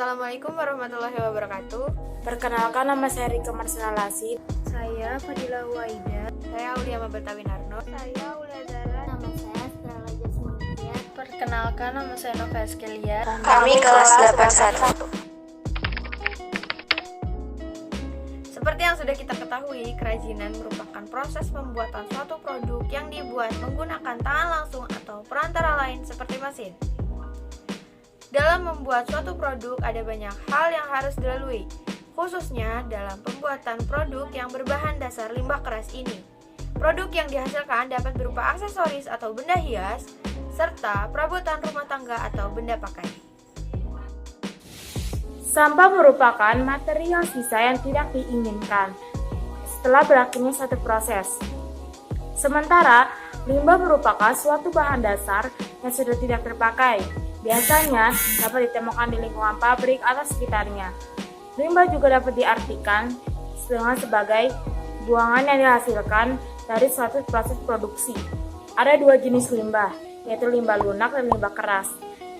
Assalamualaikum warahmatullahi wabarakatuh. Perkenalkan, nama saya Rika Marcelasi. Saya Fadila Waida. Saya Aulia Mabetawinarno. Saya Aulia Zara. Nama saya Stella Jasmine. Perkenalkan, nama saya Nova Eskelia. Kami kelas 81. Seperti yang sudah kita ketahui, kerajinan merupakan proses pembuatan suatu produk yang dibuat menggunakan tangan langsung atau perantara lain seperti mesin. Dalam membuat suatu produk ada banyak hal yang harus dilalui, khususnya dalam pembuatan produk yang berbahan dasar limbah keras ini. Produk yang dihasilkan dapat berupa aksesoris atau benda hias, serta perabotan rumah tangga atau benda pakai. Sampah merupakan material sisa yang tidak diinginkan setelah berakhirnya satu proses. Sementara, limbah merupakan suatu bahan dasar yang sudah tidak terpakai. Biasanya dapat ditemukan di lingkungan pabrik atau sekitarnya. Limbah juga dapat diartikan dengan sebagai buangan yang dihasilkan dari suatu proses produksi. Ada dua jenis limbah, yaitu limbah lunak dan limbah keras.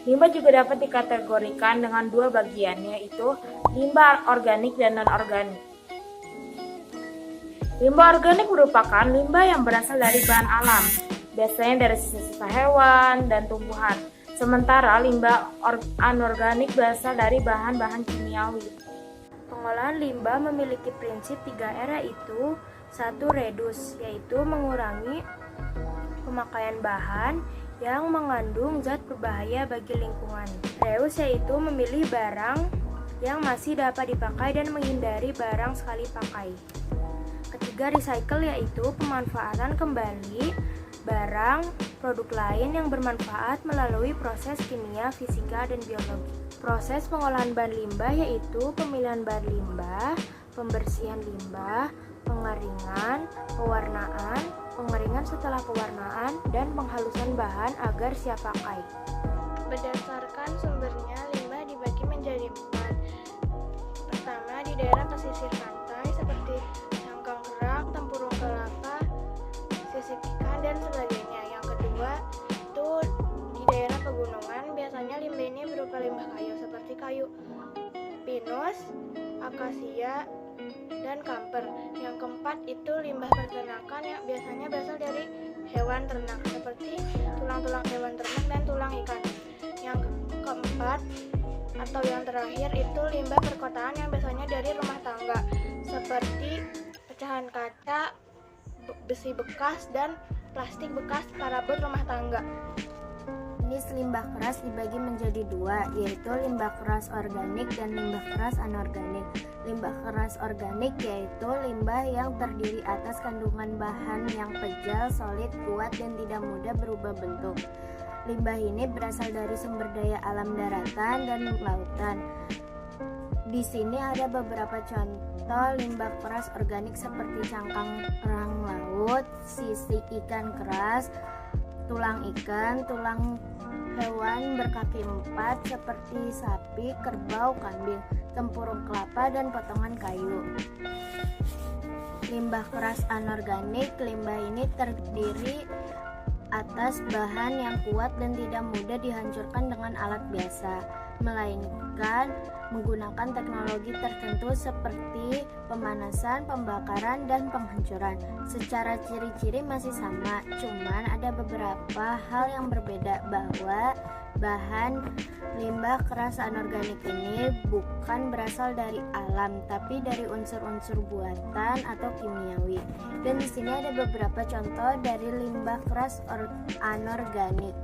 Limbah juga dapat dikategorikan dengan dua bagian, yaitu limbah organik dan non-organik. Limbah organik merupakan limbah yang berasal dari bahan alam, biasanya dari sisa-sisa hewan dan tumbuhan. Sementara limbah anorganik berasal dari bahan-bahan kimiawi. Pengolahan limbah memiliki prinsip 3R, yaitu 1. Reduce, yaitu mengurangi pemakaian bahan yang mengandung zat berbahaya bagi lingkungan. Reuse, yaitu memilih barang yang masih dapat dipakai dan menghindari barang sekali pakai. Ketiga, recycle, yaitu pemanfaatan kembali barang produk lain yang bermanfaat melalui proses kimia, fisika, dan biologi. Proses pengolahan bahan limbah yaitu pemilihan bahan limbah, pembersihan limbah, pengeringan, pewarnaan, pengeringan setelah pewarnaan, dan penghalusan bahan agar siap pakai. Berdasarkan sumbernya, limbah dibagi menjadi 4. Pertama, di daerah pesisir pantai seperti cangkang kerak, tempurung kelapa, sisik ikan, dan sebagainya. Yang kedua, itu di daerah pegunungan, biasanya limbah ini berupa limbah kayu seperti kayu pinus, akasia, dan kamper. Yang keempat, itu limbah peternakan yang biasanya berasal dari hewan ternak seperti tulang-tulang hewan ternak dan tulang ikan. Yang keempat atau yang terakhir, itu limbah perkotaan yang biasanya dari rumah tangga seperti pecahan kaca, besi bekas, dan plastik bekas parabot rumah tangga. Jenis limbah keras dibagi menjadi dua, yaitu limbah keras organik dan limbah keras anorganik. Limbah keras organik yaitu limbah yang terdiri atas kandungan bahan yang pejal, solid, kuat, dan tidak mudah berubah bentuk. Limbah ini berasal dari sumber daya alam daratan dan lautan. Di sini ada beberapa contoh limbah keras organik seperti cangkang kerang laut, sisik ikan keras, tulang ikan, tulang hewan berkaki 4 seperti sapi, kerbau, kambing, tempurung kelapa, dan potongan kayu. Limbah keras anorganik, limbah ini terdiri atas bahan yang kuat dan tidak mudah dihancurkan dengan alat biasa, melainkan menggunakan teknologi tertentu seperti pemanasan, pembakaran, dan penghancuran. Secara ciri-ciri masih sama, cuman ada beberapa hal yang berbeda, bahwa bahan limbah keras anorganik ini bukan berasal dari alam, tapi dari unsur-unsur buatan atau kimiawi. Dan di sini ada beberapa contoh dari limbah keras anorganik,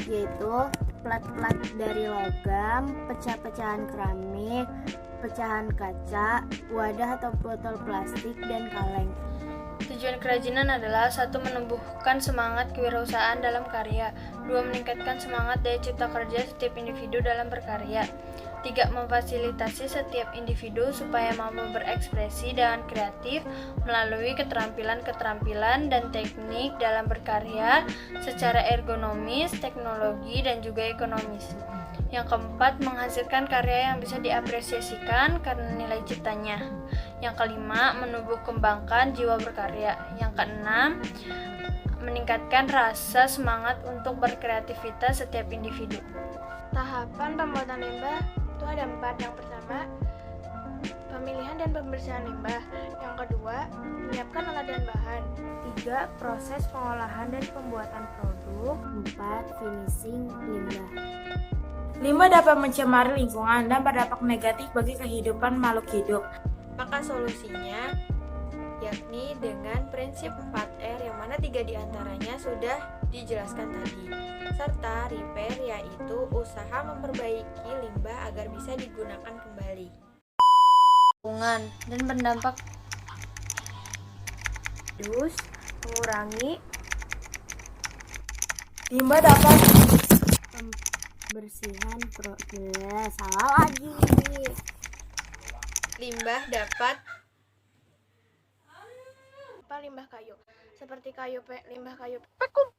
yaitu plat-plat dari logam, pecah-pecahan keramik, pecahan kaca, wadah atau botol plastik, dan kaleng. Tujuan kerajinan adalah 1. Menumbuhkan semangat kewirausahaan dalam karya, 2. Meningkatkan semangat daya cipta kerja setiap individu dalam berkarya, 3. Memfasilitasi setiap individu supaya mampu berekspresi dengan kreatif melalui keterampilan-keterampilan dan teknik dalam berkarya secara ergonomis, teknologi, dan juga ekonomis. Yang keempat, menghasilkan karya yang bisa diapresiasikan karena nilai ciptanya. Yang kelima, menumbuh kembangkan jiwa berkarya. Yang keenam, meningkatkan rasa semangat untuk berkreativitas setiap individu. Tahapan pembuatan limbah Itu ada 4. Yang pertama, pemilihan dan pembersihan limbah. Yang kedua, menyiapkan alat dan bahan. 3. Proses pengolahan dan pembuatan produk. 4. Finishing limbah. Limbah dapat mencemari lingkungan dan berdampak negatif bagi kehidupan makhluk hidup. Maka solusinya yakni dengan prinsip 4R yang mana 3 diantaranya sudah dijelaskan tadi, serta repair yaitu usaha memperbaiki limbah agar bisa digunakan kembali. Lingkungan dan berdampak Mengurangi Limbah dapat pembersihan salah lagi. Limbah dapat Limbah kayu, seperti limbah kayu pekum,